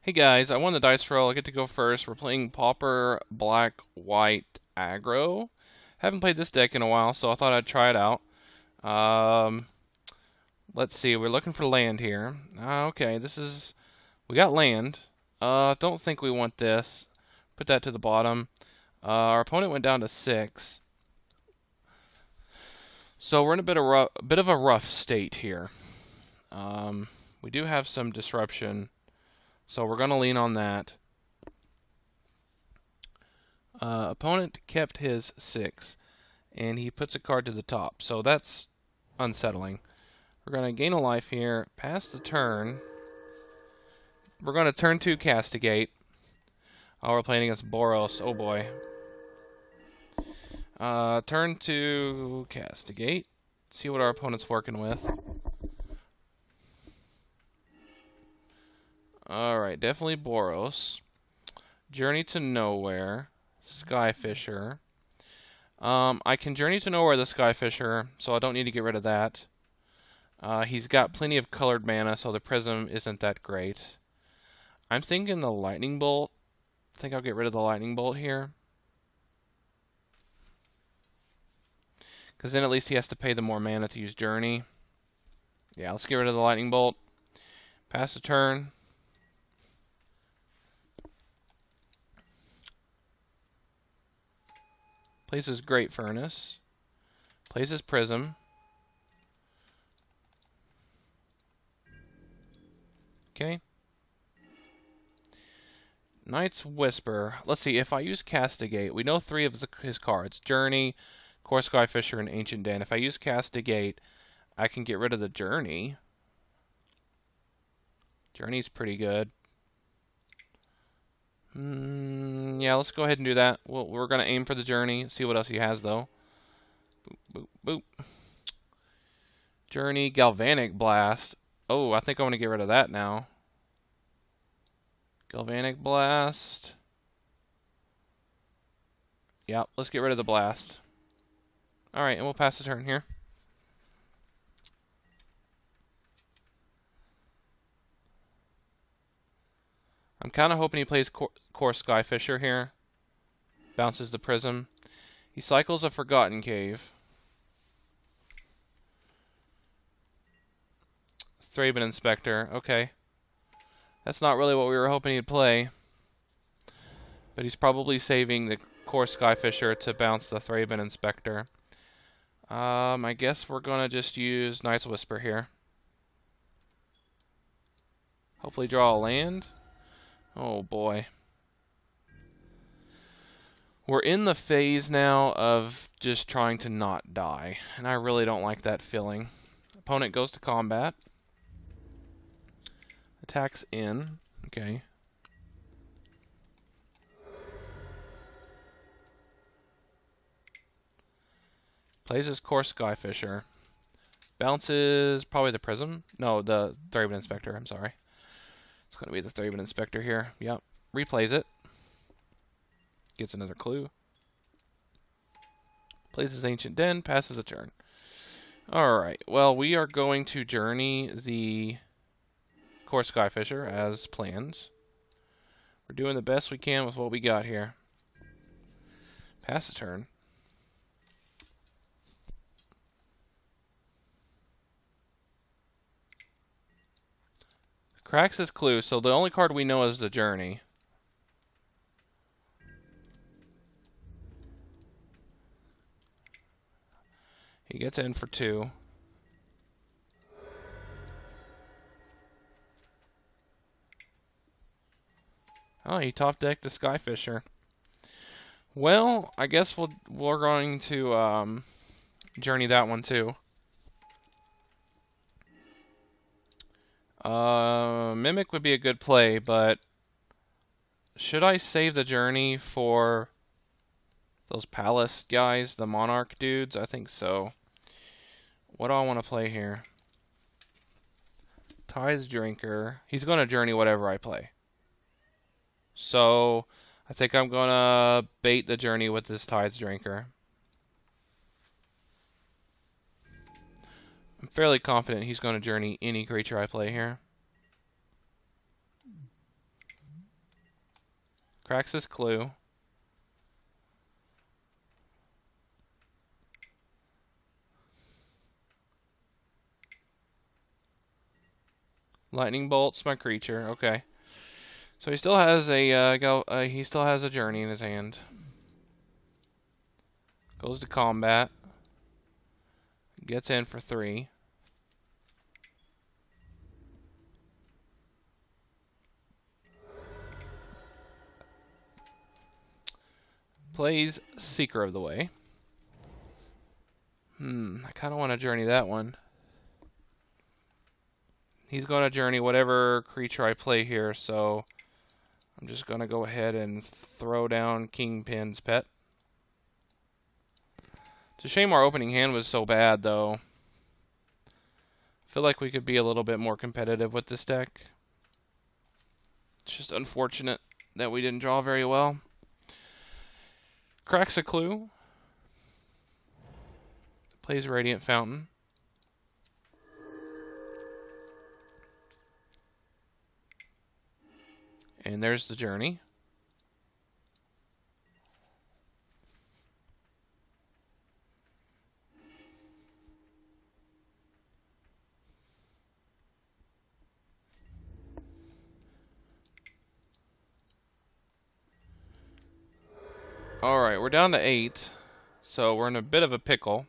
Hey guys, I won the dice roll. I get to go first. We're playing Pauper, Black, White, Aggro. Haven't played this deck in a while, so I thought I'd try it out. Um, let's see. We're looking for land here. Okay, we got land. Don't think we want this. Put that to the bottom. Our opponent went down to 6, so we're in a bit of a rough state here. We do have some disruption, so we're gonna lean on that. Opponent kept his 6, and he puts a card to the top, so that's unsettling. We're going to gain a life here, pass the turn. We're going to turn 2 castigate. Oh, we're playing against Boros. Oh boy. Turn 2 castigate. See what our opponent's working with. Alright, definitely Boros. Journey to Nowhere. Skyfisher. I can Journey to Nowhere the Skyfisher, so I don't need to get rid of that. He's got plenty of colored mana, so the Prism isn't that great. I'm thinking the Lightning Bolt. I think I'll get rid of the Lightning Bolt here. Because then at least he has to pay the more mana to use Journey. Yeah, let's get rid of the Lightning Bolt. Pass the turn. Plays his Great Furnace. Plays his Prism. Okay. Knight's Whisper. Let's see, if I use Castigate, we know 3 of his cards. Journey, Core Skyfisher, and Ancient Den. If I use Castigate, I can get rid of the Journey. Journey's pretty good. Yeah, let's go ahead and do that. We're going to aim for the Journey. See what else he has, though. Boop, boop, boop. Journey, Galvanic Blast. Oh, I think I want to get rid of that now. Galvanic Blast. Yep, let's get rid of the Blast. Alright, and we'll pass the turn here. I'm kind of hoping he plays Core Skyfisher here. Bounces the Prism. He cycles a Forgotten Cave. Thraben Inspector. Okay. That's not really what we were hoping he'd play. But he's probably saving the Core Skyfisher to bounce the Thraben Inspector. I guess we're going to just use Knight's Whisper here. Hopefully draw a land. Oh boy. We're in the phase now of just trying to not die, and I really don't like that feeling. Opponent goes to combat. Attacks in. Okay. Plays his Core Skyfisher. Bounces probably the Prism. No, the Thraben Inspector, I'm sorry. It's going to be the Thraben Inspector here. Yep. Replays it. Gets another clue. Plays his Ancient Den. Passes a turn. Alright. Well, we are going to journey the Core Skyfisher as planned. We're doing the best we can with what we got here. Pass a turn. Cracks his clue, so the only card we know is the Journey. He gets in for 2. Oh, he top decked the Skyfisher. Well, I guess we're going to journey that one too. Mimic would be a good play, but should I save the journey for those Palace guys, the Monarch dudes? I think so. What do I want to play here? Tide's Drinker. He's going to journey whatever I play. So, I think I'm going to bait the journey with this Tide's Drinker. I'm fairly confident he's going to journey any creature I play here. Cracks his clue. Lightning bolts my creature. Okay. So he still has a he still has a journey in his hand. Goes to combat. Gets in for 3. Plays Seeker of the Way. I kind of want to journey that one. He's going to journey whatever creature I play here, so I'm just going to go ahead and throw down Kingpin's Pet. It's a shame our opening hand was so bad, though. I feel like we could be a little bit more competitive with this deck. It's just unfortunate that we didn't draw very well. Cracks a clue. Plays Radiant Fountain. And there's the journey. Alright, we're down to 8. So we're in a bit of a pickle.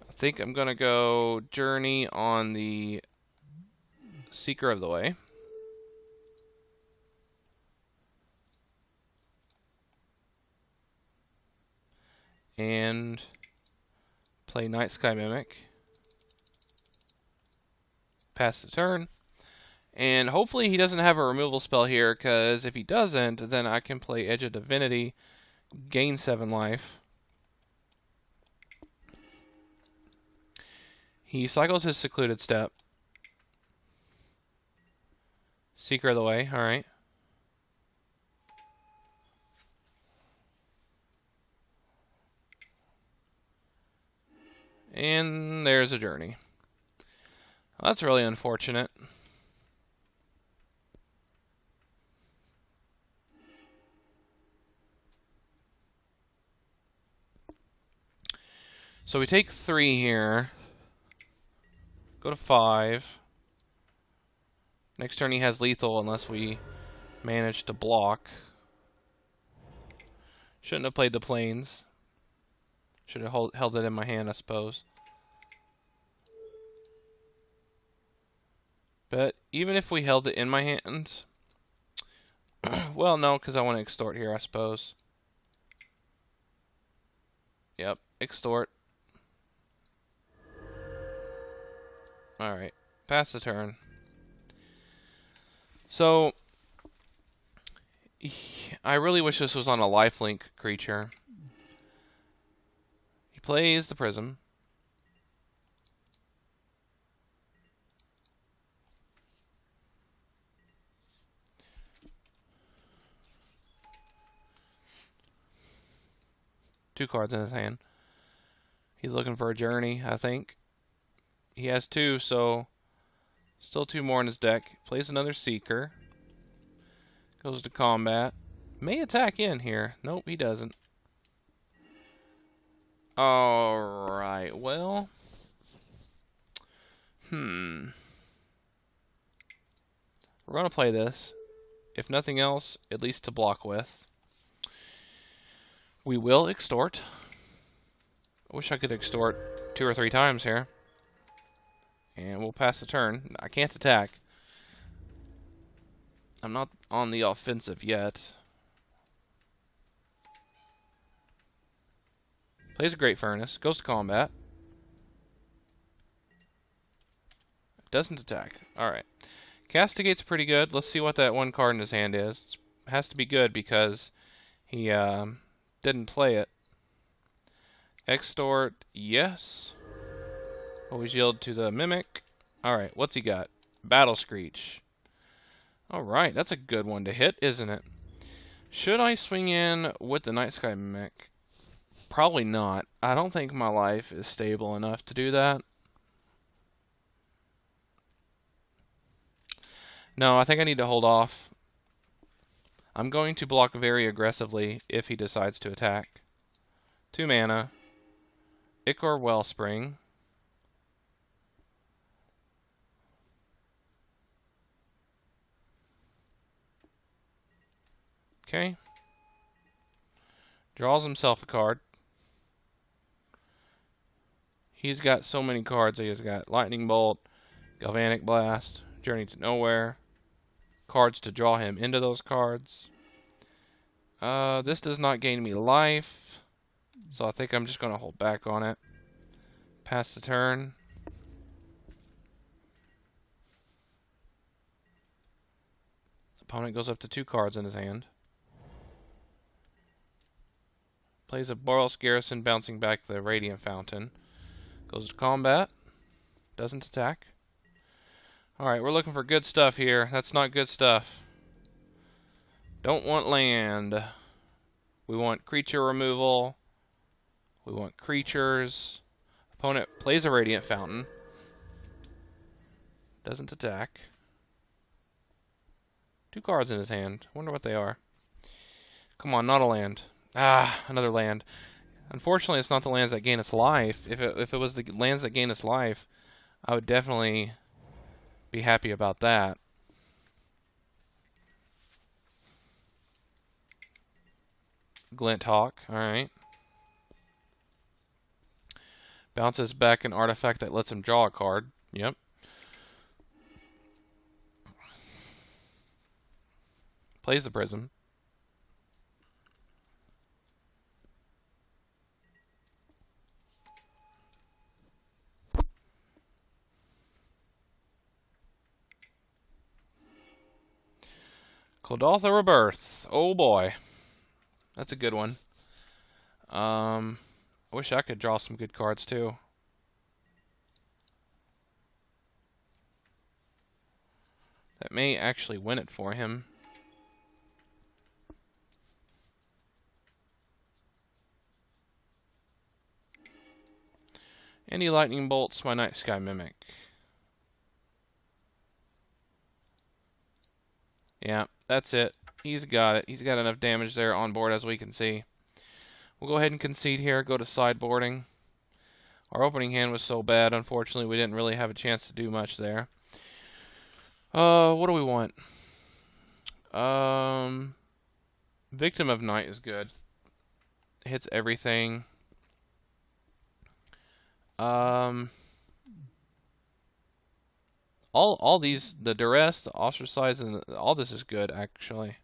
I think I'm going to go journey on the Seeker of the Way. And play Night Sky Mimic. Pass the turn. And hopefully he doesn't have a removal spell here, because if he doesn't, then I can play Edge of Divinity, gain 7 life. He cycles his Secluded Step. Seeker of the Way, alright. And there's a journey. Well, that's really unfortunate. So we take 3 here. Go to 5. Next turn he has lethal unless we manage to block. Shouldn't have played the plains. Should have held it in my hand, I suppose. But even if we held it in my hand... well, no, because I want to extort here, I suppose. Yep, extort. Alright, pass the turn. So, I really wish this was on a lifelink creature. He plays the Prism. Two cards in his hand. He's looking for a journey, I think. He has 2, so still 2 more in his deck. Plays another Seeker. Goes to combat. May attack in here. Nope, he doesn't. Alright, well. We're going to play this. If nothing else, at least to block with. We will extort. I wish I could extort 2 or 3 times here. And we'll pass the turn. I can't attack. I'm not on the offensive yet. Plays a Great Furnace. Goes to combat. Doesn't attack. Alright. Castigate's pretty good. Let's see what that 1 card in his hand is. It has to be good because he didn't play it. Extort, yes. Always yield to the Mimic. Alright, what's he got? Battle Screech. Alright, that's a good one to hit, isn't it? Should I swing in with the Night Sky Mimic? Probably not. I don't think my life is stable enough to do that. No, I think I need to hold off. I'm going to block very aggressively if he decides to attack. 2 mana. Ichor Wellspring. Okay. Draws himself a card. He's got so many cards. He's got Lightning Bolt, Galvanic Blast, Journey to Nowhere. Cards to draw him into those cards. This does not gain me life, so I think I'm just going to hold back on it. Pass the turn. Opponent goes up to 2 cards in his hand. Plays a Boros Garrison, bouncing back the Radiant Fountain. Goes to combat. Doesn't attack. Alright, we're looking for good stuff here. That's not good stuff. Don't want land. We want creature removal. We want creatures. Opponent plays a Radiant Fountain. Doesn't attack. 2 cards in his hand. Wonder what they are. Come on, not a land. Ah, another land. Unfortunately, it's not the lands that gain us life. If it was the lands that gain us life, I would definitely be happy about that. Glint Hawk, alright. Bounces back an artifact that lets him draw a card. Yep. Plays the Prism. Clodaltha Rebirth. Oh boy. That's a good one. I wish I could draw some good cards too. That may actually win it for him. And he Lightning Bolts my Night Sky Mimic. Yeah, that's it. He's got it. He's got enough damage there on board, as we can see. We'll go ahead and concede here, go to sideboarding. Our opening hand was so bad, unfortunately, we didn't really have a chance to do much there. What do we want? Victim of Night is good. Hits everything. All these, the duress, the ostracize, and all this is good, actually.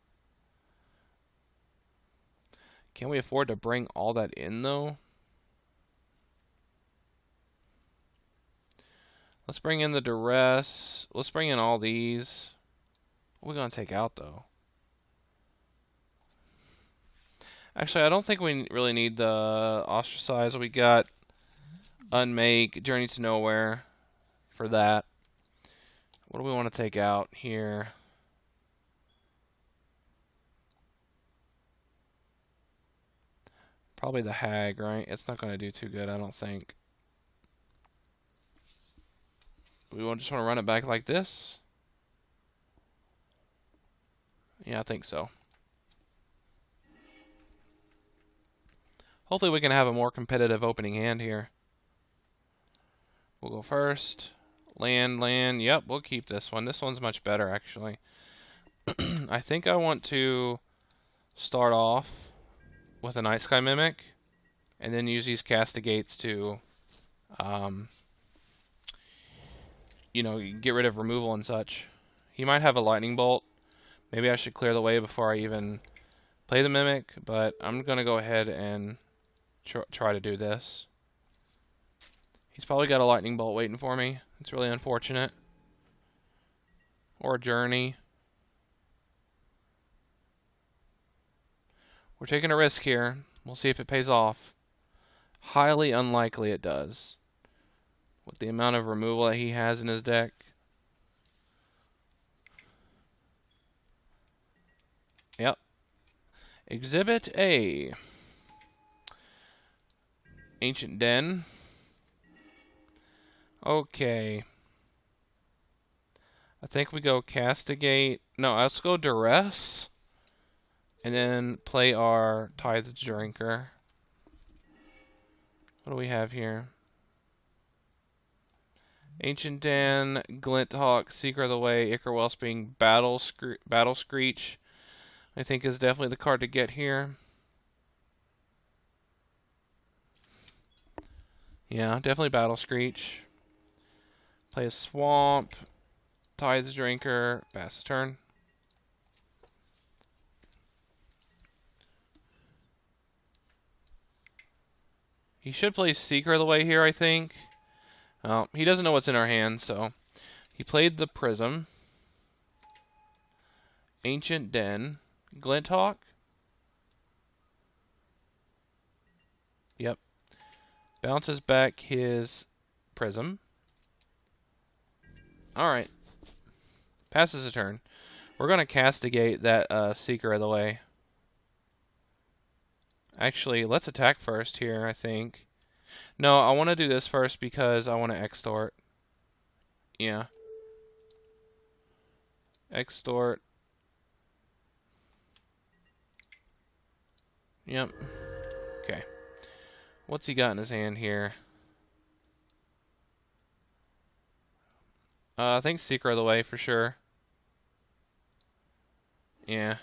Can we afford to bring all that in, though? Let's bring in the duress. Let's bring in all these. What are we going to take out, though? Actually, I don't think we really need the ostracize. We got Unmake, Journey to Nowhere for that. What do we want to take out here? Probably the Hag, right? It's not going to do too good, I don't think. We just want to run it back like this? Yeah, I think so. Hopefully we can have a more competitive opening hand here. We'll go first. Land. Yep, we'll keep this one. This one's much better, actually. I think I want to start off with a Night Sky Mimic, and then use these Castigates to, you know, get rid of removal and such. He might have a Lightning Bolt. Maybe I should clear the way before I even play the Mimic, but I'm going to go ahead and try to do this. He's probably got a Lightning Bolt waiting for me. It's really unfortunate. Or a Journey. We're taking a risk here. We'll see if it pays off. Highly unlikely it does. With the amount of removal that he has in his deck. Yep. Exhibit A. Ancient Den. Okay. I think we go Castigate. No, let's go Duress. And then play our Tithe Drinker. What do we have here? Ancient Den, Glint Hawk, Secret of the Way, Ichor Wellspring, Battle Screech. I think is definitely the card to get here. Yeah, definitely Battle Screech. Play a Swamp, Tithe Drinker, pass the turn. He should play Secret of the Way here, I think. He doesn't know what's in our hand, so he played the Prism, Ancient Den, Glint Hawk. Yep. Bounces back his Prism. Alright. Passes a turn. We're going to castigate that Seeker of the Way. Actually, let's attack first here, I think. No, I want to do this first because I want to extort. Yeah. Extort. Yep. Okay. What's he got in his hand here? I think Seeker of the Way for sure. Yeah.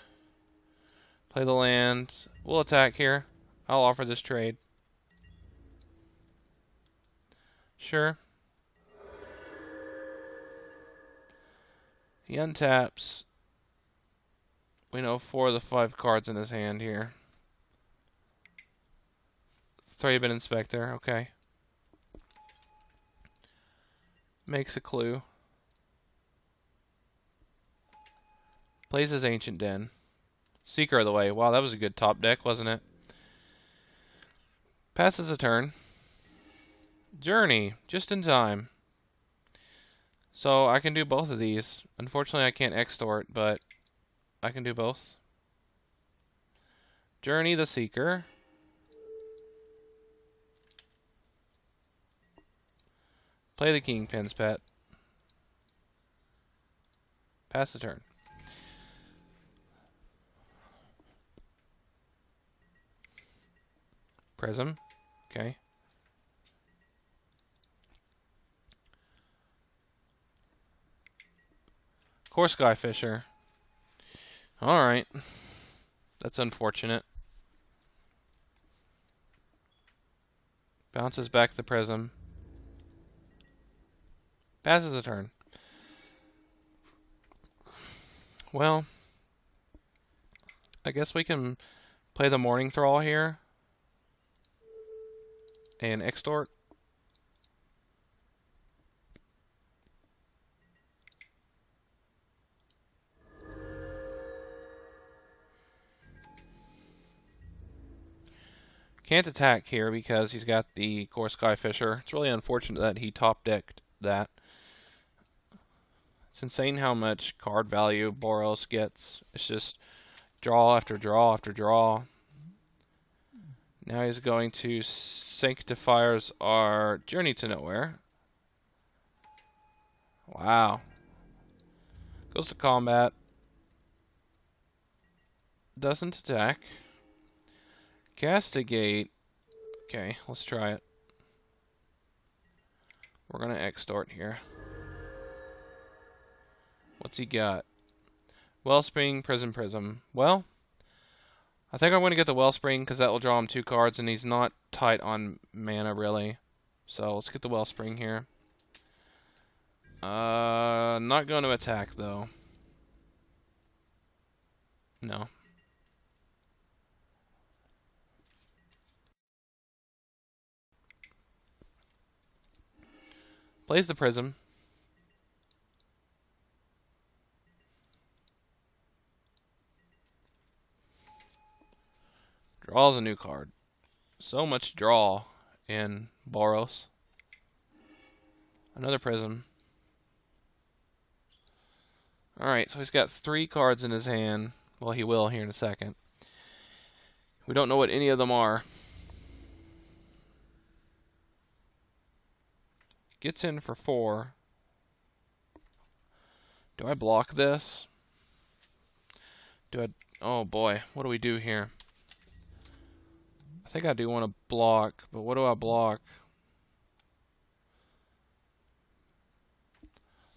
Play the land. We'll attack here. I'll offer this trade. Sure. He untaps. We know 4 of the 5 cards in his hand here. Thraben Inspector, okay. Makes a clue. Plays his Ancient Den. Seeker of the Way. Wow, that was a good top deck, wasn't it? Passes a turn. Journey, just in time. So I can do both of these. Unfortunately, I can't extort, but I can do both. Journey the Seeker. Play the Kingpin's Pet. Pass the turn. Prism. Okay. Core Skyfisher. Alright. That's unfortunate. Bounces back the Prism. Passes a turn. Well, I guess we can play the Morning Thrall here. And extort. Can't attack here because he's got the Core Skyfisher. It's really unfortunate that he top decked that. It's insane how much card value Boros gets. It's just draw after draw after draw. Now he's going to Sanctifiers our Journey to Nowhere. Wow. Goes to combat. Doesn't attack. Castigate. Okay, let's try it. We're going to extort here. What's he got? Wellspring, Prism. Well, I think I'm going to get the Wellspring because that will draw him 2 cards, and he's not tight on mana, really. So let's get the Wellspring here. Not going to attack, though. No. Plays the Prism. Draws a new card. So much draw in Boros. Another Prism. Alright, so he's got 3 cards in his hand. Well, he will here in a second. We don't know what any of them are. Gets in for 4. Do I block this? Oh boy, what do we do here? I think I do want to block, but what do I block?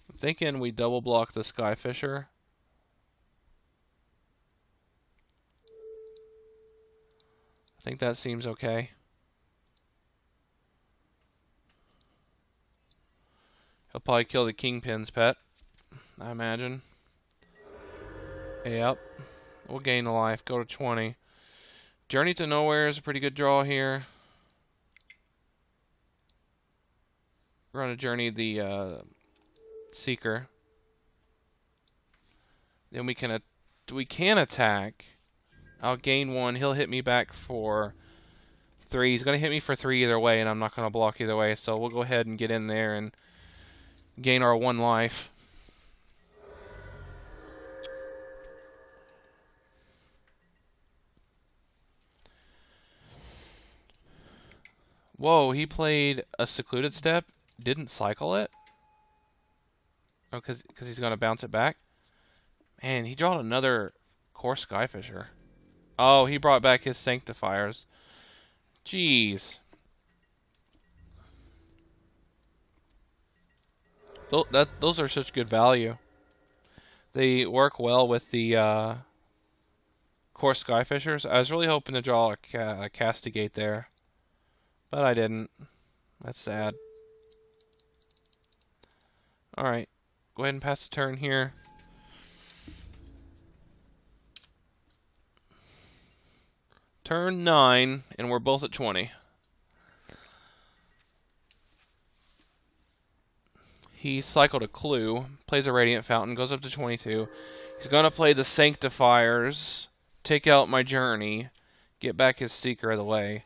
I'm thinking we double block the Skyfisher. I think that seems okay. He'll probably kill the Kingpin's pet, I imagine. Yep. We'll gain a life. Go to 20. Journey to Nowhere is a pretty good draw here. We're going to journey the Seeker. Then we can attack. I'll gain 1. He'll hit me back for 3. He's going to hit me for 3 either way, and I'm not going to block either way. So we'll go ahead and get in there and gain our 1 life. Whoa, he played a Secluded Step. Didn't cycle it. Oh, because he's going to bounce it back. Man, he drawed another Core Skyfisher. Oh, he brought back his Sanctifiers. Jeez. Those are such good value. They work well with the Core Skyfishers. I was really hoping to draw a Castigate there, but I didn't. That's sad. Alright, go ahead and pass the turn here. Turn 9, and we're both at 20. He cycled a Clue, plays a Radiant Fountain, goes up to 22. He's going to play the Sanctifiers, take out my Journey, get back his Seeker out of the way.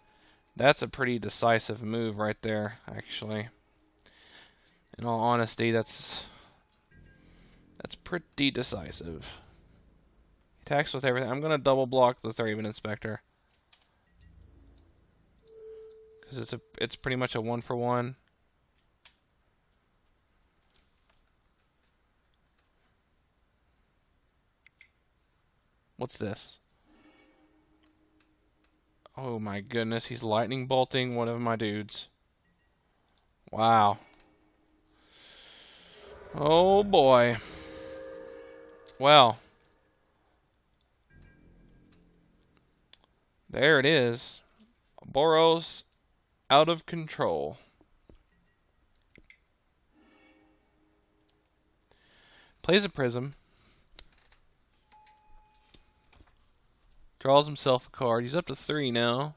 That's a pretty decisive move right there, actually. In all honesty, that's pretty decisive. He attacks with everything. I'm going to double block the Thraben Inspector. Because it's pretty much a 1-for-1. What's this? Oh my goodness, he's lightning bolting one of my dudes. Wow. Oh boy. Well. There it is. Boros out of control. Plays a Prism. Draws himself a card. He's up to 3 now.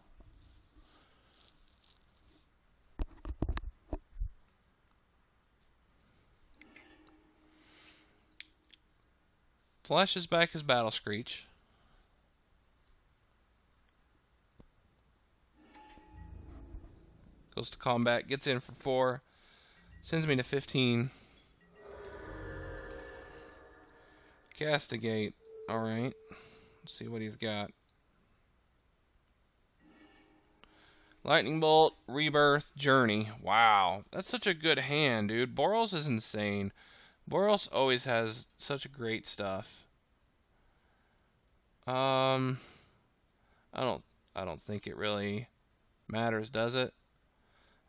Flashes back his Battle Screech. Goes to combat, gets in for 4. Sends me to 15. Castigate. Alright. Let's see what he's got. Lightning Bolt, Rebirth, Journey. Wow. That's such a good hand, dude. Boros is insane. Boros always has such great stuff. I don't think it really matters, does it?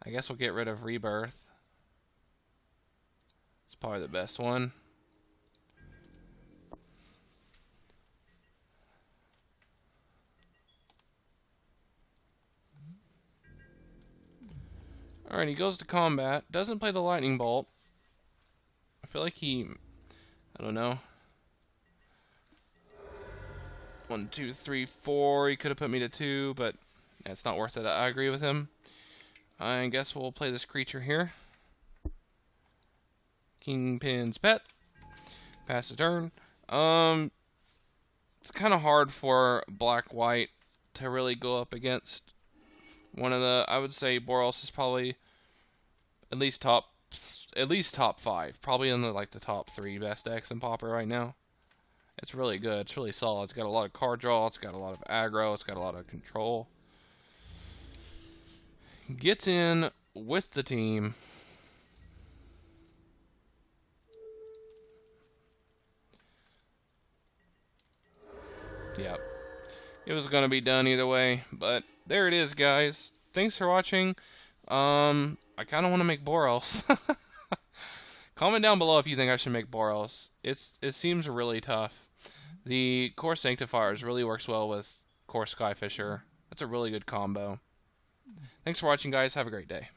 I guess we'll get rid of Rebirth. It's probably the best one. Alright, he goes to combat. Doesn't play the Lightning Bolt. I feel like I don't know. 1, 2, 3, 4. He could have put me to 2, but it's not worth it. I agree with him. I guess we'll play this creature here. Kingpin's Pet. Pass the turn. It's kind of hard for black-white to really go up against one of the. I would say Boros is probably at least top 5. Probably in the top 3 best decks in Pauper right now. It's really good. It's really solid. It's got a lot of card draw. It's got a lot of aggro. It's got a lot of control. Gets in with the team. Yep. It was going to be done either way, but there it is, guys. Thanks for watching. I kind of want to make Boros. Comment down below if you think I should make Boros. It seems really tough. The Core Sanctifiers really works well with Core Skyfisher. That's a really good combo. Thanks for watching, guys. Have a great day.